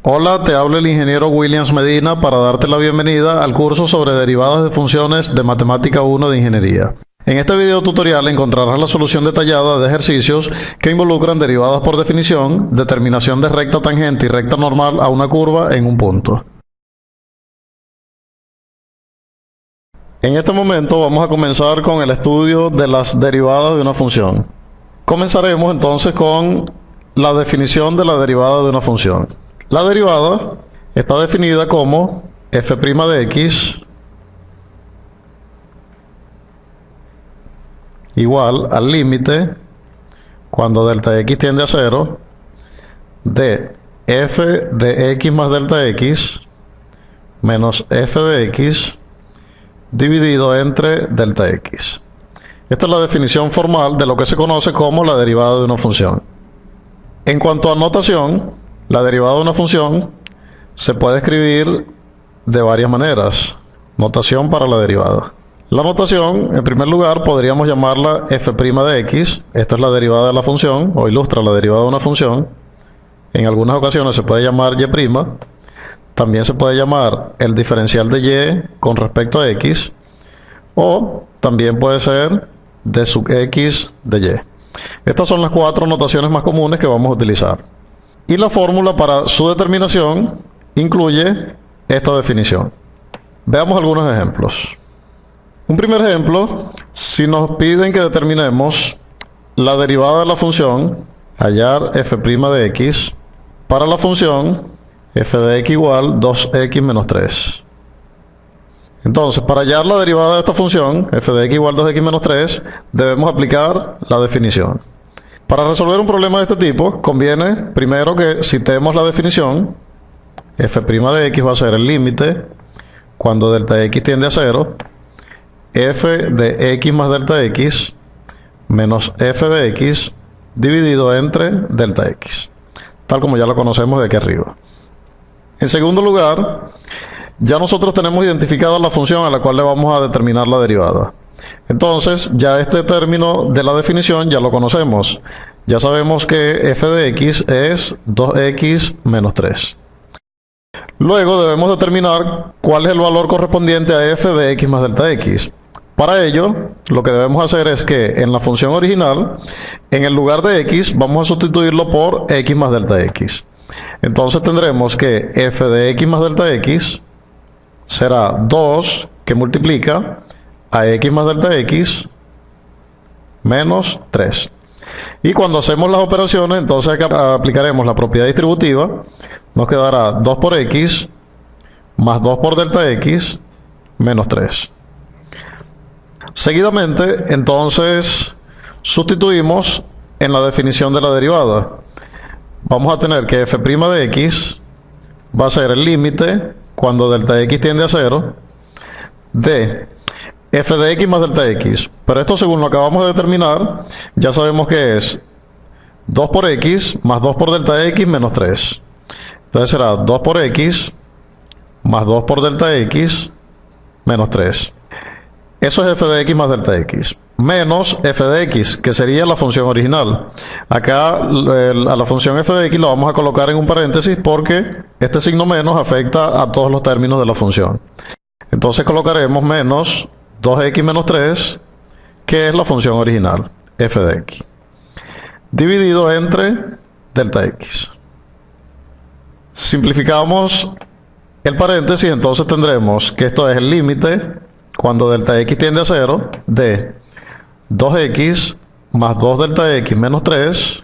Hola, te habla el ingeniero Williams Medina para darte la bienvenida al curso sobre derivadas de funciones de Matemática 1 de Ingeniería. En este video tutorial encontrarás la solución detallada de ejercicios que involucran derivadas por definición, determinación de recta tangente y recta normal a una curva en un punto. En este momento vamos a comenzar con el estudio de las derivadas de una función. Comenzaremos entonces con la definición de la derivada de una función. La derivada está definida como f' de x igual al límite, cuando delta x tiende a 0, de f de x más delta x menos f de x dividido entre delta x. Esta es la definición formal de lo que se conoce como la derivada de una función. En cuanto a notación, la derivada de una función se puede escribir de varias maneras. Notación para la derivada. La notación, en primer lugar, podríamos llamarla f' de x. Esta es la derivada de la función, o ilustra la derivada de una función. En algunas ocasiones se puede llamar y'. También se puede llamar el diferencial de y con respecto a x. O también puede ser d sub x de y. Estas son las cuatro notaciones más comunes que vamos a utilizar. Y la fórmula para su determinación incluye esta definición. Veamos algunos ejemplos. Un primer ejemplo, si nos piden que determinemos la derivada de la función, hallar f' de x, para la función f de x igual 2x menos 3. Entonces, para hallar la derivada de esta función, f de x igual 2x menos 3, debemos aplicar la definición. Para resolver un problema de este tipo, conviene primero que citemos la definición. F' de x va a ser el límite, cuando delta x tiende a 0, f de x más delta x menos f de x dividido entre delta x, tal como ya lo conocemos de aquí arriba. En segundo lugar, ya nosotros tenemos identificada la función a la cual le vamos a determinar la derivada. Entonces, ya este término de la definición ya lo conocemos. Ya sabemos que f de x es 2x menos 3. Luego debemos determinar cuál es el valor correspondiente a f de x más delta x. Para ello, lo que debemos hacer es que en la función original, en el lugar de x, vamos a sustituirlo por x más delta x. Entonces tendremos que f de x más delta x será 2 que multiplica a x más delta x menos 3. Y cuando hacemos las operaciones, entonces acá aplicaremos la propiedad distributiva. Nos quedará 2 por x más 2 por delta x menos 3. Seguidamente, entonces, sustituimos en la definición de la derivada. Vamos a tener que f' de x va a ser el límite, cuando delta x tiende a 0, de f de x más delta x. Pero esto, según lo acabamos de determinar, ya sabemos que es 2 por x más 2 por delta x menos 3. Entonces será 2 por x más 2 por delta x menos 3. Eso es f de x más delta x. Menos f de x, que sería la función original. Acá a la función f de x la vamos a colocar en un paréntesis porque este signo menos afecta a todos los términos de la función. Entonces colocaremos menos 2x menos 3, que es la función original, f de x, dividido entre delta x. Simplificamos el paréntesis, entonces tendremos que esto es el límite, cuando delta x tiende a 0, de 2x más 2 delta x menos 3,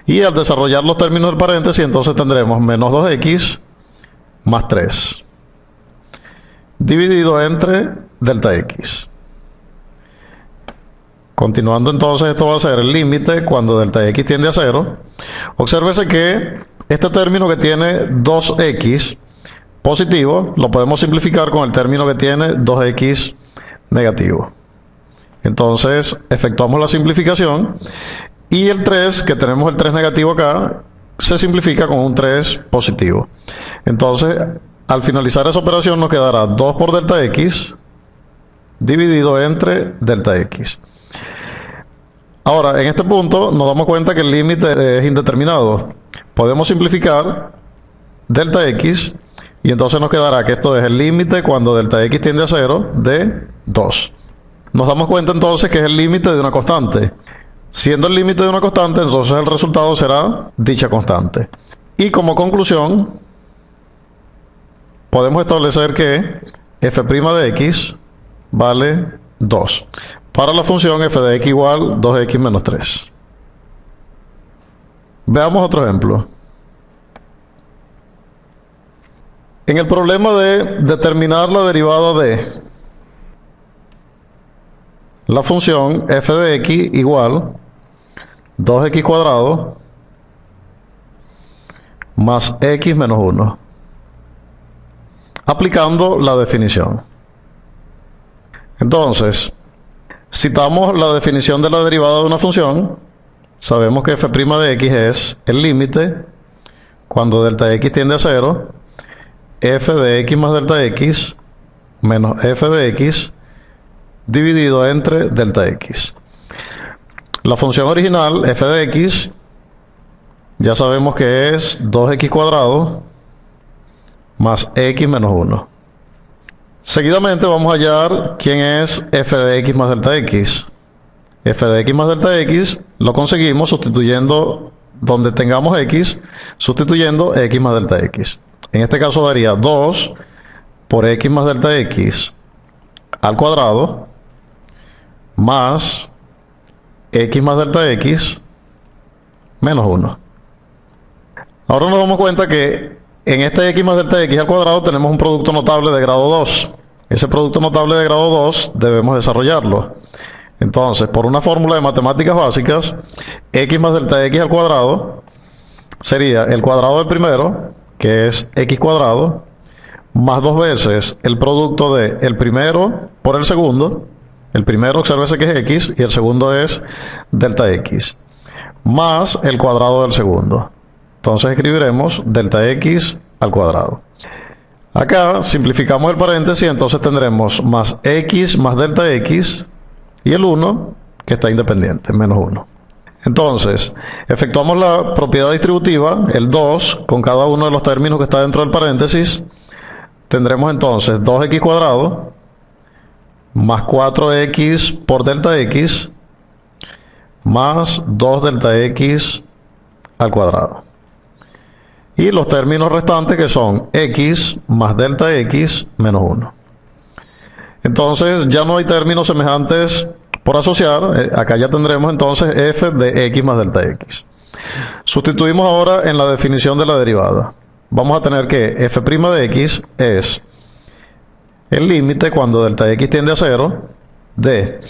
y al desarrollar los términos del paréntesis, entonces tendremos menos 2x más 3, dividido entre delta x. Continuando entonces, esto va a ser el límite cuando delta x tiende a 0. Obsérvese que este término que tiene 2x positivo, lo podemos simplificar con el término que tiene 2x negativo. Entonces, efectuamos la simplificación y el 3, que tenemos el 3 negativo acá, se simplifica con un 3 positivo. Entonces, al finalizar esa operación nos quedará 2 por delta x dividido entre delta x. Ahora, en este punto nos damos cuenta que el límite es indeterminado. Podemos simplificar delta x, y entonces nos quedará que esto es el límite cuando delta x tiende a 0 de 2. Nos damos cuenta entonces que es el límite de una constante. Siendo el límite de una constante, entonces el resultado será dicha constante. Y como conclusión, podemos establecer que f' de x vale 2. Para la función f de x igual 2x menos 3. Veamos otro ejemplo. En el problema de determinar la derivada de la función f de x igual 2x cuadrado más x menos 1, aplicando la definición. Entonces, citamos la definición de la derivada de una función. Sabemos que f' de x es el límite cuando delta x tiende a 0, f de x más delta x menos f de x dividido entre delta x. La función original, f de x, ya sabemos que es 2x cuadrado más x menos 1. Seguidamente vamos a hallar quién es f de x más delta x. F de x más delta x lo conseguimos sustituyendo donde tengamos x, sustituyendo x más delta x. En este caso daría 2 por x más delta x al cuadrado más x más delta x menos 1. Ahora nos damos cuenta que en este x más delta x al cuadrado tenemos un producto notable de grado 2. Ese producto notable de grado 2 debemos desarrollarlo. Entonces, por una fórmula de matemáticas básicas, x más delta x al cuadrado sería el cuadrado del primero, que es x cuadrado, más 2 veces el producto de el primero por el segundo. El primero, obsérvese que es x, y el segundo es delta x, más el cuadrado del segundo. Entonces escribiremos delta x al cuadrado. Acá simplificamos el paréntesis, entonces tendremos más x más delta x, y el 1, que está independiente, menos 1. Entonces, efectuamos la propiedad distributiva, el 2, con cada uno de los términos que está dentro del paréntesis. Tendremos entonces 2x cuadrado más 4x por delta x más 2 delta x al cuadrado. Y los términos restantes, que son x más delta x menos 1. Entonces ya no hay términos semejantes por asociar. Acá ya tendremos entonces f de x más delta x. Sustituimos ahora en la definición de la derivada. Vamos a tener que f' de x es el límite cuando delta x tiende a 0 de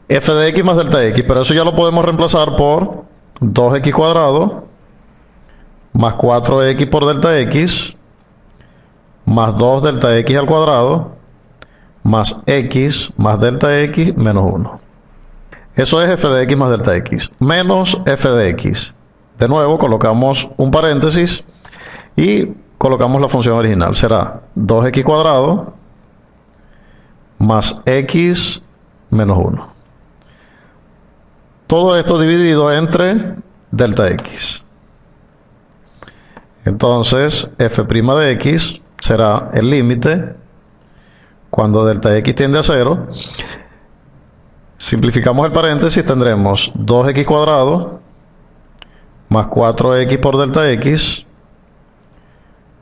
f de x más delta x, pero eso ya lo podemos reemplazar por 2x cuadrado más 4x por delta x más 2 delta x al cuadrado más x más delta x menos 1. Eso es f de x más delta x, menos f de x. De nuevo colocamos un paréntesis y colocamos la función original. Será 2x cuadrado más x menos 1. Todo esto dividido entre delta x. Entonces, f' de x será el límite cuando delta x tiende a 0. Simplificamos el paréntesis, tendremos 2x cuadrado más 4x por delta x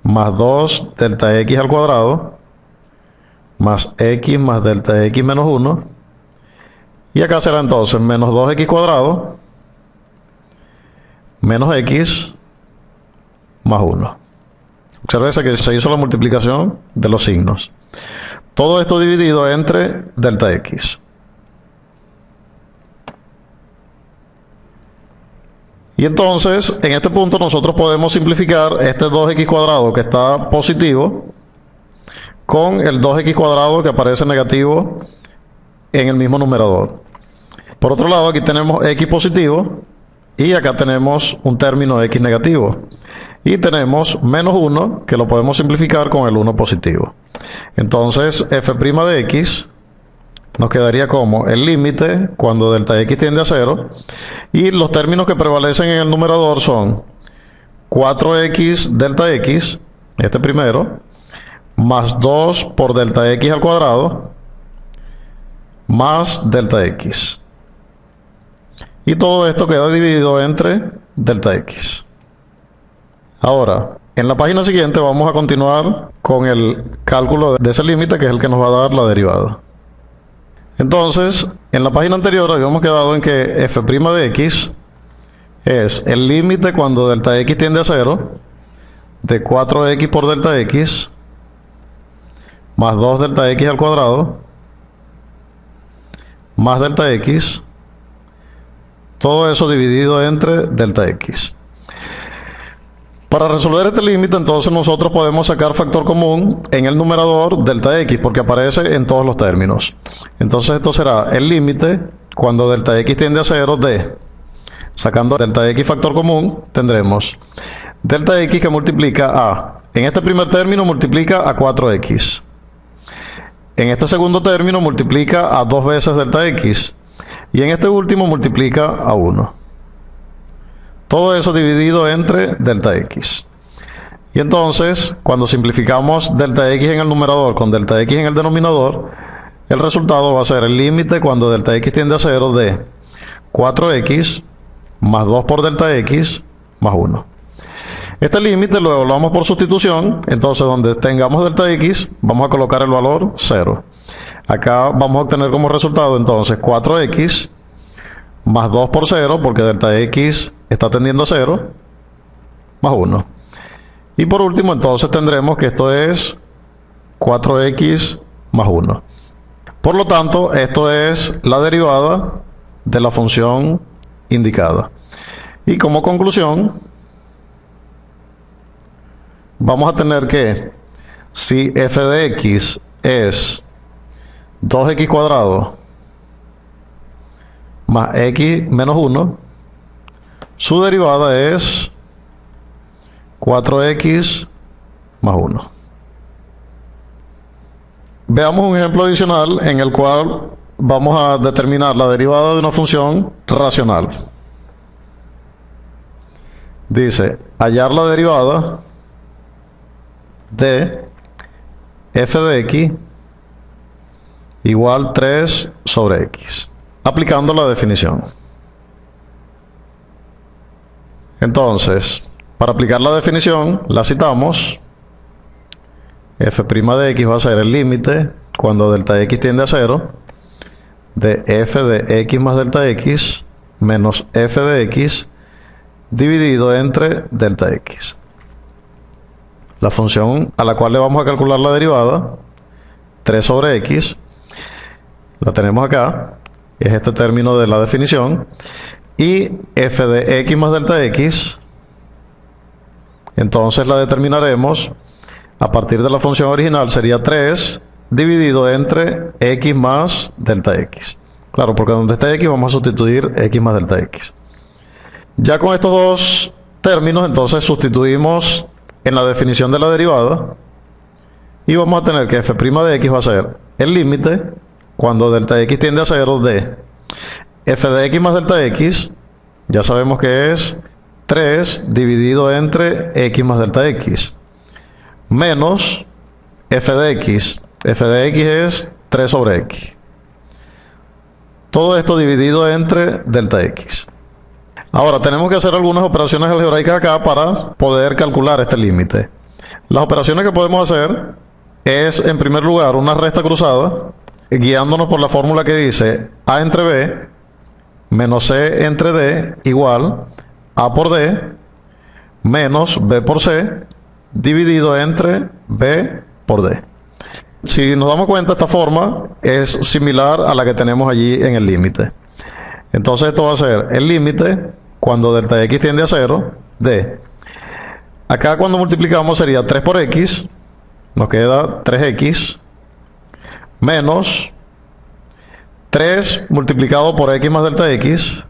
más 2 delta x al cuadrado más x más delta x menos 1. Y acá será entonces menos 2x cuadrado menos x más 1. Observe que se hizo la multiplicación de los signos. Todo esto dividido entre delta x. Y entonces, en este punto nosotros podemos simplificar este 2x cuadrado que está positivo con el 2x cuadrado que aparece negativo en el mismo numerador. Por otro lado, aquí tenemos x positivo y acá tenemos un término x negativo. Y tenemos menos 1 que lo podemos simplificar con el 1 positivo. Entonces, f' de x nos quedaría como el límite cuando delta x tiende a 0. Y los términos que prevalecen en el numerador son 4x delta x este primero, más 2 por delta x al cuadrado, más delta x. Y todo esto queda dividido entre delta x. Ahora, en la página siguiente vamos a continuar con el cálculo de ese límite, que es el que nos va a dar la derivada. Entonces, en la página anterior habíamos quedado en que f' de x es el límite cuando delta x tiende a 0 de 4x por delta x más 2 delta x al cuadrado más delta x, todo eso dividido entre delta x. Para resolver este límite, entonces nosotros podemos sacar factor común en el numerador delta x, porque aparece en todos los términos. Entonces esto será el límite cuando delta x tiende a 0 de, sacando delta x factor común, tendremos delta x que multiplica a, en este primer término multiplica a 4x. En este segundo término multiplica a 2 veces delta x. Y en este último multiplica a 1. Todo eso dividido entre delta x. Y entonces, cuando simplificamos delta x en el numerador con delta x en el denominador, el resultado va a ser el límite cuando delta x tiende a 0 de 4x más 2 por delta x más 1. Este límite lo evaluamos por sustitución, entonces donde tengamos delta x vamos a colocar el valor 0. Acá vamos a obtener como resultado entonces 4x más 2 por 0, porque delta x está tendiendo a 0, más 1. Y por último entonces tendremos que esto es 4x más 1. Por lo tanto, esto es la derivada de la función indicada. Y como conclusión, vamos a tener que si f de x es 2x cuadrado más x menos 1, su derivada es 4x más 1. Veamos un ejemplo adicional en el cual vamos a determinar la derivada de una función racional. Dice, hallar la derivada de f de x igual 3 sobre x, aplicando la definición. Entonces, para aplicar la definición, la citamos. F' de x va a ser el límite cuando delta x tiende a 0 de f de x más delta x menos f de x dividido entre delta x. La función a la cual le vamos a calcular la derivada, 3 sobre x, la tenemos acá, es este término de la definición, y f de x más delta x, entonces la determinaremos a partir de la función original, sería 3 dividido entre x más delta x. Claro, porque donde está x vamos a sustituir x más delta x. Ya con estos dos términos, entonces sustituimos en la definición de la derivada y vamos a tener que f' de x va a ser el límite cuando delta x tiende a 0 de f de x más delta x, ya sabemos que es 3 dividido entre x más delta x, menos f de x. F de x es 3 sobre x. Todo esto dividido entre delta x. Ahora tenemos que hacer algunas operaciones algebraicas acá para poder calcular este límite. Las operaciones que podemos hacer es, en primer lugar, una resta cruzada, guiándonos por la fórmula que dice a entre b menos c entre d igual a por d menos b por c dividido entre b por d. Si nos damos cuenta, esta forma es similar a la que tenemos allí en el límite. Entonces esto va a ser el límite cuando delta x tiende a 0 de, acá cuando multiplicamos sería 3 por x, nos queda 3x menos 3 multiplicado por x más delta x,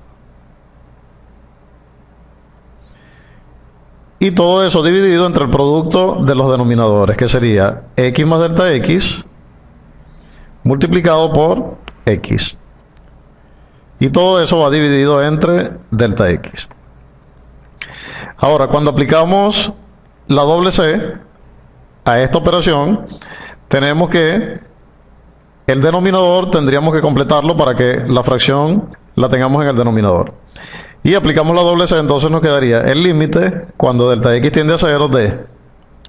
y todo eso dividido entre el producto de los denominadores, que sería x más delta x multiplicado por x. Y todo eso va dividido entre delta x. Ahora, cuando aplicamos la doble c, a esta operación, tenemos que el denominador tendríamos que completarlo para que la fracción la tengamos en el denominador. Y aplicamos la doble C, entonces nos quedaría el límite cuando delta x tiende a 0 de,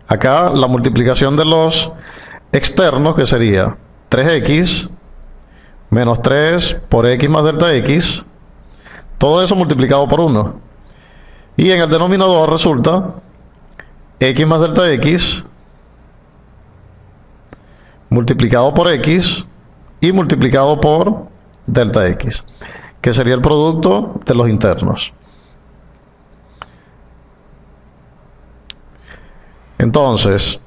acá la multiplicación de los externos, que sería 3x menos 3 por x más delta x, todo eso multiplicado por 1. Y en el denominador resulta x más delta x multiplicado por x y multiplicado por delta x, que sería el producto de los internos. Entonces,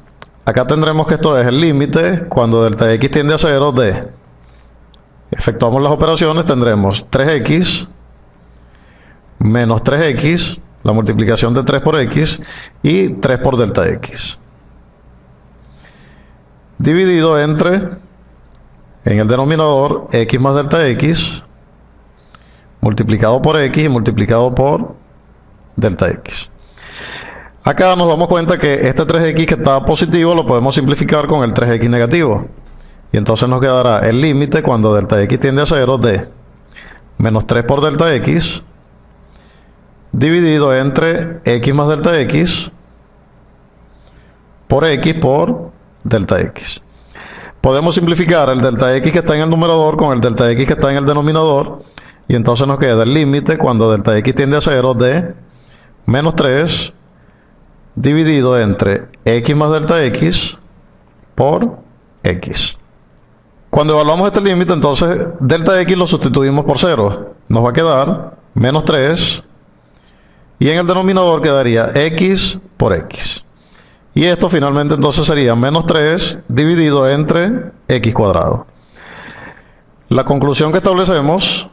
acá tendremos que esto es el límite cuando delta x tiende a 0 de, efectuamos las operaciones, tendremos 3x menos 3x, la multiplicación de 3 por x, y 3 por delta x, dividido entre, en el denominador, x más delta x, multiplicado por x y multiplicado por delta x. Acá nos damos cuenta que este 3x que está positivo lo podemos simplificar con el 3x negativo. Y entonces nos quedará el límite cuando delta x tiende a 0 de menos 3 por delta x dividido entre x más delta x por x por delta x. Podemos simplificar el delta x que está en el numerador con el delta x que está en el denominador, y entonces nos queda el límite cuando delta x tiende a 0 de menos 3 dividido entre x más delta x por x. Cuando evaluamos este límite, entonces delta x lo sustituimos por 0. Nos va a quedar menos 3 y en el denominador quedaría x por x. Y esto finalmente entonces sería menos 3 dividido entre x cuadrado. La conclusión que establecemos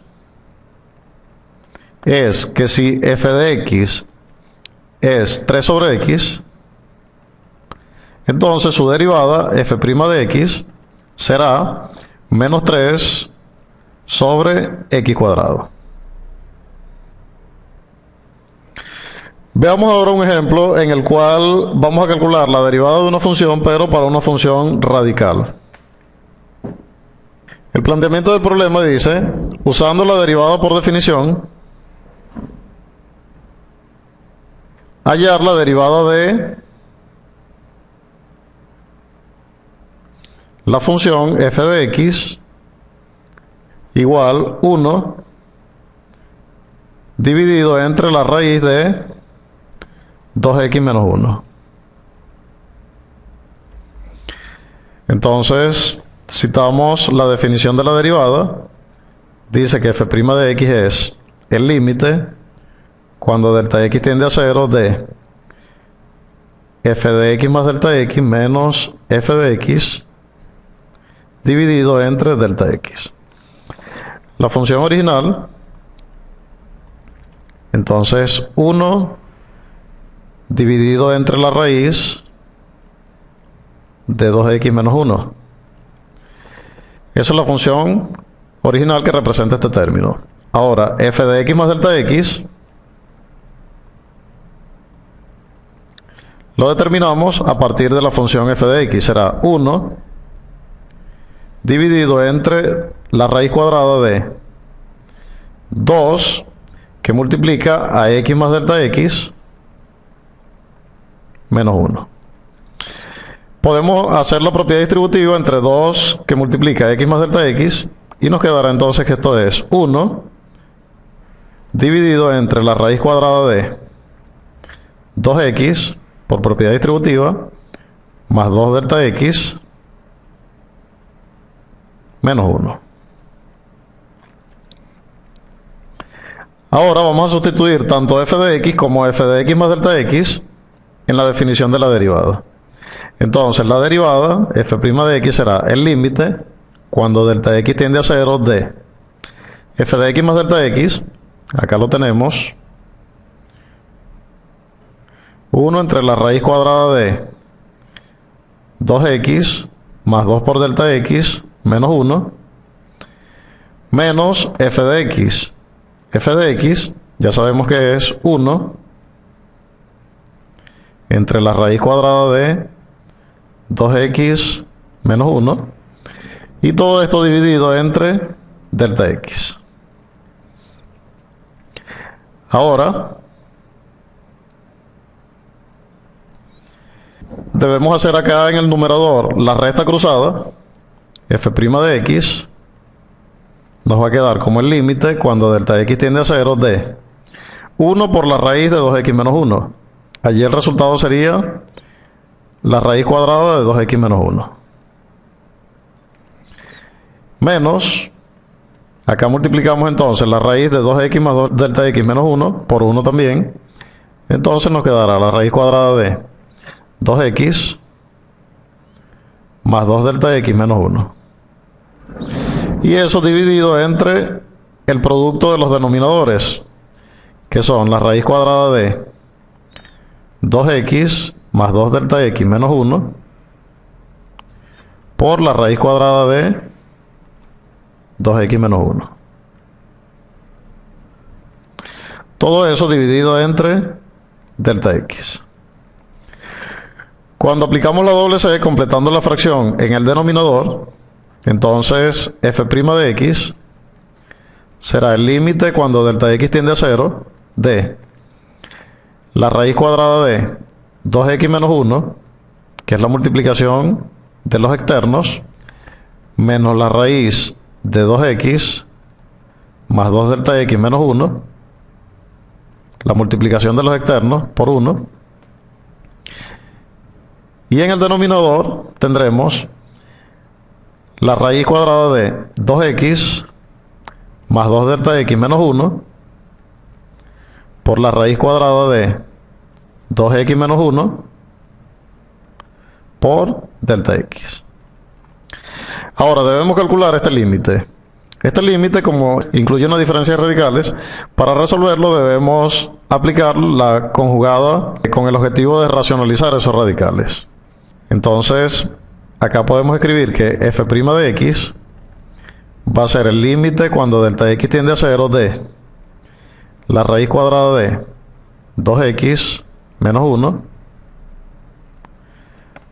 es que si f de x es 3 sobre x, entonces su derivada f' de x será menos 3 sobre x cuadrado. Veamos ahora un ejemplo en el cual vamos a calcular la derivada de una función, pero para una función radical. El planteamiento del problema dice, usando la derivada por definición, hallar la derivada de la función f de x igual 1 dividido entre la raíz de 2x menos 1. Entonces, citamos la definición de la derivada. Dice que f' de x es el límite cuando delta x tiende a 0 de f de x más delta x menos f de x dividido entre delta x. La función original, entonces 1 dividido entre la raíz de 2x menos 1. Esa es la función original que representa este término. Ahora, f de x más delta x lo determinamos a partir de la función f de x. Será 1 dividido entre la raíz cuadrada de 2 que multiplica a x más delta x menos 1. Podemos hacer la propiedad distributiva entre 2 que multiplica x más delta x y nos quedará entonces que esto es 1 dividido entre la raíz cuadrada de 2x por propiedad distributiva más 2 delta x menos 1. Ahora vamos a sustituir tanto f de x como f de x más delta x en la definición de la derivada. Entonces la derivada f' de x será el límite cuando delta x tiende a 0 de f de x más delta x, acá lo tenemos, 1 entre la raíz cuadrada de 2x más 2 por delta x menos 1 menos f de x. F de x ya sabemos que es 1 entre la raíz cuadrada de 2x menos 1. Y todo esto dividido entre delta x. Ahora debemos hacer acá en el numerador la resta cruzada. F' de x nos va a quedar como el límite cuando delta x tiende a 0 de 1 por la raíz de 2x menos 1. Allí el resultado sería la raíz cuadrada de 2x menos 1. Menos, acá multiplicamos entonces la raíz de 2x más delta x menos 1 por 1 también. Entonces nos quedará la raíz cuadrada de 2x más 2 delta x menos 1. Y eso dividido entre el producto de los denominadores, que son la raíz cuadrada de 2x más 2 delta x menos 1 por la raíz cuadrada de 2x menos 1. Todo eso dividido entre delta x. Cuando aplicamos la doble c completando la fracción en el denominador, entonces f' de x será el límite cuando delta x tiende a 0 de la raíz cuadrada de 2x menos 1, que es la multiplicación de los externos, menos la raíz de 2x más 2 delta x menos 1, la multiplicación de los externos por 1. Y en el denominador tendremos la raíz cuadrada de 2x más 2 delta x menos 1 por la raíz cuadrada de 2x menos 1 por delta x. Ahora debemos calcular este límite. Este límite, como incluye una diferencia de radicales, para resolverlo debemos aplicar la conjugada con el objetivo de racionalizar esos radicales. Entonces, acá podemos escribir que f' de x va a ser el límite cuando delta x tiende a 0 de la raíz cuadrada de 2x menos 1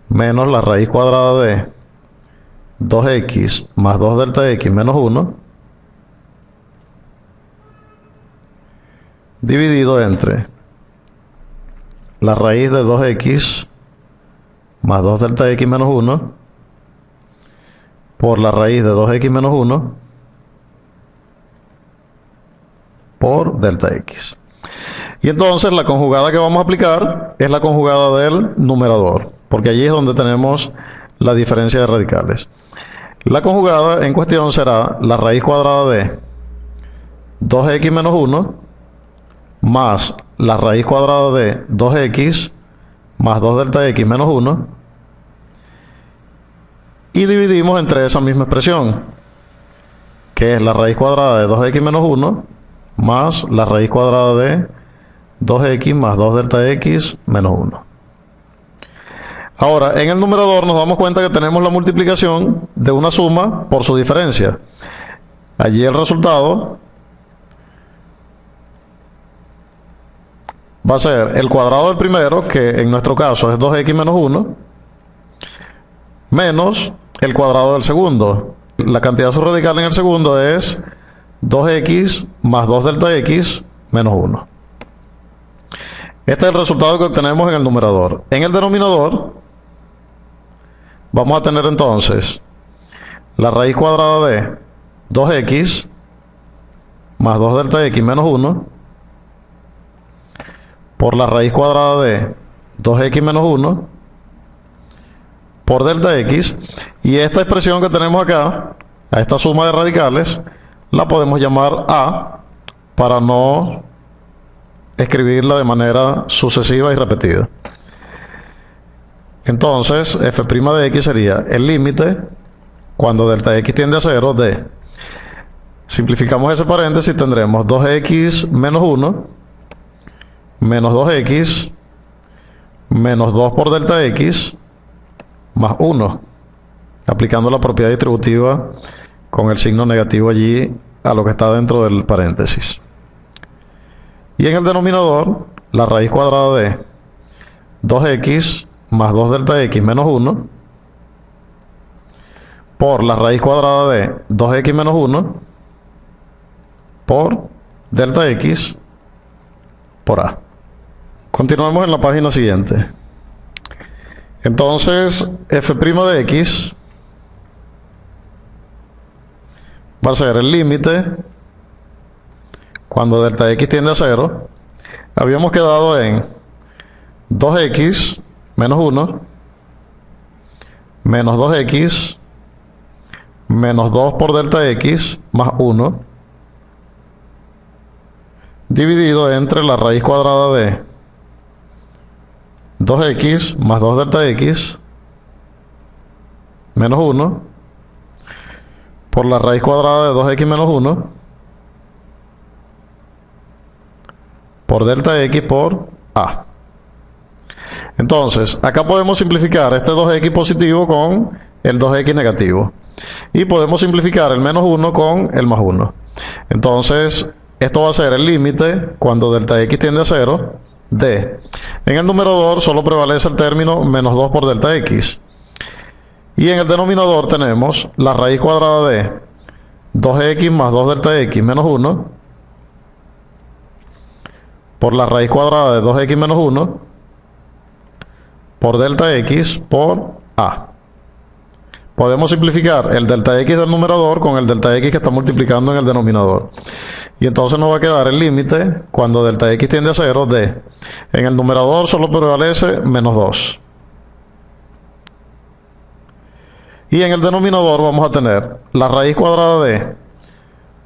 menos la raíz cuadrada de 2x más 2 delta x menos 1 dividido entre la raíz de 2x más 2 delta x menos 1 por la raíz de 2x menos 1 por delta x. Y entonces la conjugada que vamos a aplicar es la conjugada del numerador, porque allí es donde tenemos la diferencia de radicales. La conjugada en cuestión será la raíz cuadrada de 2x menos 1 más la raíz cuadrada de 2x más 2 delta x menos 1 y dividimos entre esa misma expresión, que es la raíz cuadrada de 2x menos 1 más la raíz cuadrada de 2x más 2 delta x menos 1. Ahora, en el numerador nos damos cuenta que tenemos la multiplicación de una suma por su diferencia. Allí el resultado va a ser el cuadrado del primero, que en nuestro caso es 2x menos 1, menos el cuadrado del segundo. La cantidad subradical en el segundo es 2x más 2 delta x menos 1. Este es el resultado que obtenemos en el numerador. En el denominador vamos a tener entonces la raíz cuadrada de 2x más 2 delta x menos 1 por la raíz cuadrada de 2x menos 1 por delta x, y esta expresión que tenemos acá, a esta suma de radicales, la podemos llamar a para no escribirla de manera sucesiva y repetida. Entonces, f' de x sería el límite cuando delta x tiende a 0 de, simplificamos ese paréntesis, tendremos 2x menos 1 menos 2x menos 2 por delta x más 1, aplicando la propiedad distributiva con el signo negativo allí a lo que está dentro del paréntesis. Y en el denominador, la raíz cuadrada de 2x más 2 delta x menos 1 por la raíz cuadrada de 2x menos 1 por delta x por a. Continuamos en la página siguiente. Entonces, f' de x va a ser el límite cuando delta x tiende a 0. Habíamos quedado en 2x menos 1 menos 2x menos 2 por delta x más 1 dividido entre la raíz cuadrada de 2x más 2 delta x menos 1 por la raíz cuadrada de 2x menos 1 por delta x por a. Entonces, acá podemos simplificar este 2x positivo con el 2x negativo. Y podemos simplificar el menos 1 con el más 1. Entonces, esto va a ser el límite cuando delta x tiende a 0 de, en el numerador solo prevalece el término menos 2 por delta x. Y en el denominador tenemos la raíz cuadrada de 2x más 2 delta x menos 1 por la raíz cuadrada de 2x menos 1 por delta x por a. Podemos simplificar el delta x del numerador con el delta x que está multiplicando en el denominador. Y entonces nos va a quedar el límite cuando delta x tiende a 0 de, en el numerador solo prevalece menos 2. Y en el denominador vamos a tener la raíz cuadrada de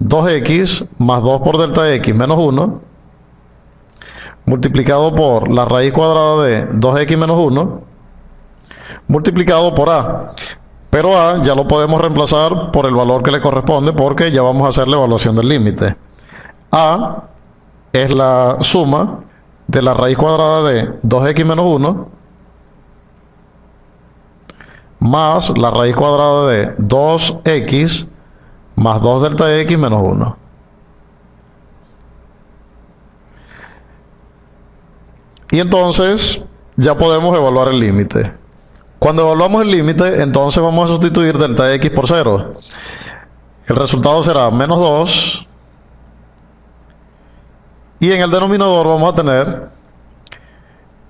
2x más 2 por delta x menos 1 multiplicado por la raíz cuadrada de 2x menos 1 multiplicado por a. Pero a ya lo podemos reemplazar por el valor que le corresponde porque ya vamos a hacer la evaluación del límite. A es la suma de la raíz cuadrada de 2x menos 1 más la raíz cuadrada de 2x más 2 delta x menos 1. Y entonces ya podemos evaluar el límite. Cuando evaluamos el límite, entonces vamos a sustituir delta x por 0. El resultado será menos 2. Y en el denominador vamos a tener,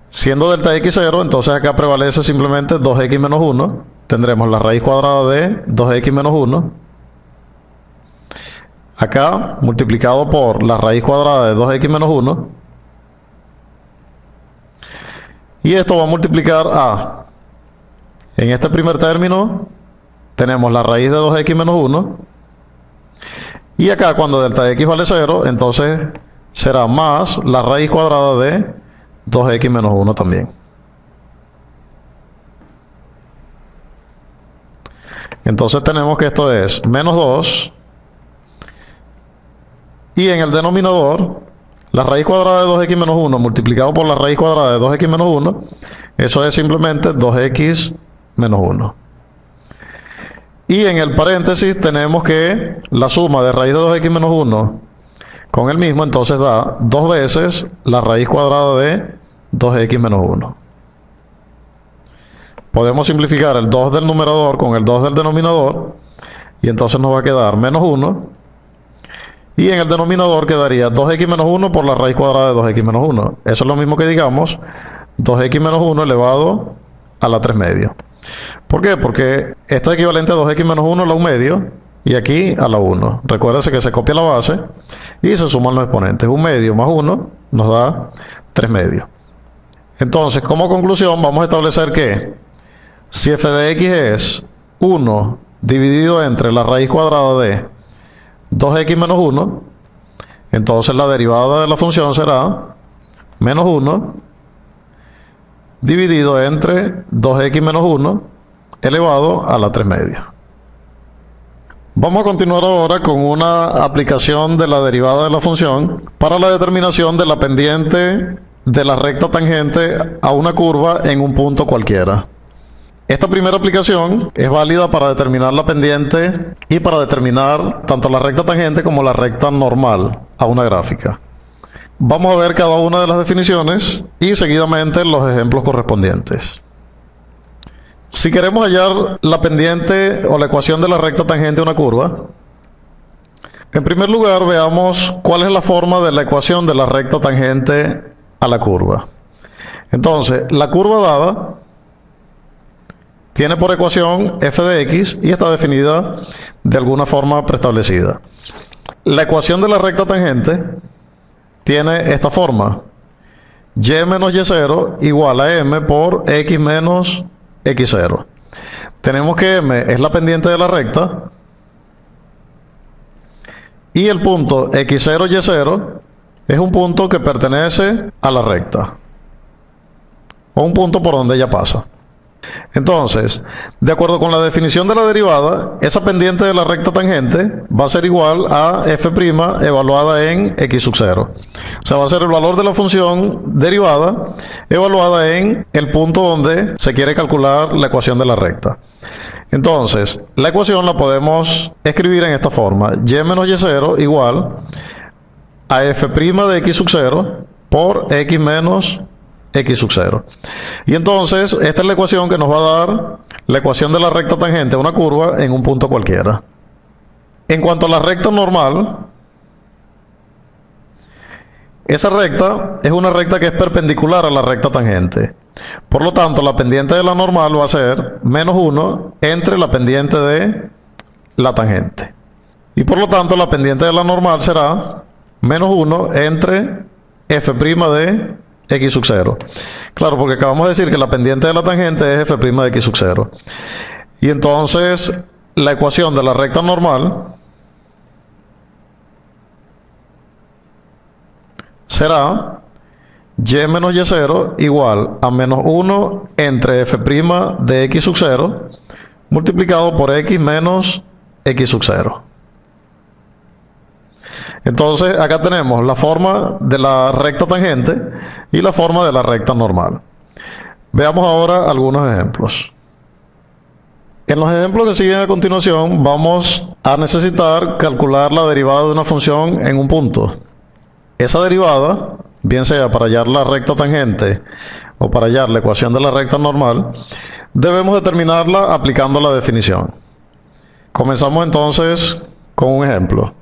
siendo delta x 0, entonces acá prevalece simplemente 2x menos 1. Tendremos la raíz cuadrada de 2x menos 1. Acá multiplicado por la raíz cuadrada de 2x menos 1. Y esto va a multiplicar a. En este primer término tenemos la raíz de 2x menos 1. Y acá cuando delta x vale 0, entonces será más la raíz cuadrada de 2x menos 1 también. Entonces tenemos que esto es menos 2. Y en el denominador, la raíz cuadrada de 2x menos 1 multiplicado por la raíz cuadrada de 2x menos 1, eso es simplemente 2x menos 1. Y en el paréntesis tenemos que la suma de raíz de 2x menos 1 con el mismo, entonces da 2 veces la raíz cuadrada de 2x menos 1. Podemos simplificar el 2 del numerador con el 2 del denominador y entonces nos va a quedar menos 1. Y en el denominador quedaría 2x menos 1 por la raíz cuadrada de 2x menos 1. Eso es lo mismo que digamos 2x menos 1 elevado a la 3 medios. ¿Por qué? Porque esto es equivalente a 2x menos 1 a la 1 medio y aquí a la 1. Recuérdense que se copia la base y se suman los exponentes. 1 medio más 1 nos da 3 medios. Entonces, como conclusión, vamos a establecer que si f de x es 1 dividido entre la raíz cuadrada de 2x menos 1, entonces la derivada de la función será menos 1 dividido entre 2x menos 1 elevado a la 3 medios. Vamos a continuar ahora con una aplicación de la derivada de la función para la determinación de la pendiente de la recta tangente a una curva en un punto cualquiera. Esta primera aplicación es válida para determinar la pendiente y para determinar tanto la recta tangente como la recta normal a una gráfica. Vamos a ver cada una de las definiciones y seguidamente los ejemplos correspondientes. Si Si queremos hallar la pendiente o la ecuación de la recta tangente de una curva, en primer lugar veamos cuál es la forma de la ecuación de la recta tangente a la curva. Entonces, la curva dada tiene por ecuación f de x y está definida de alguna forma preestablecida. La ecuación de la recta tangente tiene esta forma: y menos y0 igual a m por x menos x0. Tenemos que m es la pendiente de la recta y el punto x0, y0 es un punto que pertenece a la recta, o un punto por donde ella pasa. Entonces, de acuerdo con la definición de la derivada, esa pendiente de la recta tangente va a ser igual a f' evaluada en x sub 0. O sea, va a ser el valor de la función derivada evaluada en el punto donde se quiere calcular la ecuación de la recta. Entonces, la ecuación la podemos escribir en esta forma: y menos y0 igual a f' de x sub 0 por x menos x sub 0. Y entonces, esta es la ecuación que nos va a dar la ecuación de la recta tangente a una curva en un punto cualquiera. En cuanto a la recta normal, esa recta es una recta que es perpendicular a la recta tangente. Por lo tanto, la pendiente de la normal va a ser menos 1 entre la pendiente de la tangente. Y por lo tanto, la pendiente de la normal será menos 1 entre f' de x sub 0. Claro, porque acabamos de decir que la pendiente de la tangente es f' de x sub 0. Y entonces, la ecuación de la recta normal será y menos y0 igual a menos 1 entre f' de x sub 0 multiplicado por x menos x sub 0. Entonces, acá tenemos la forma de la recta tangente y la forma de la recta normal. Veamos ahora algunos ejemplos. En los ejemplos que siguen a continuación, vamos a necesitar calcular la derivada de una función en un punto. Esa derivada, bien sea para hallar la recta tangente o para hallar la ecuación de la recta normal, debemos determinarla aplicando la definición. Comenzamos entonces con un ejemplo.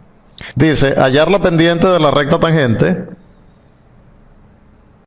Dice: hallar la pendiente de la recta tangente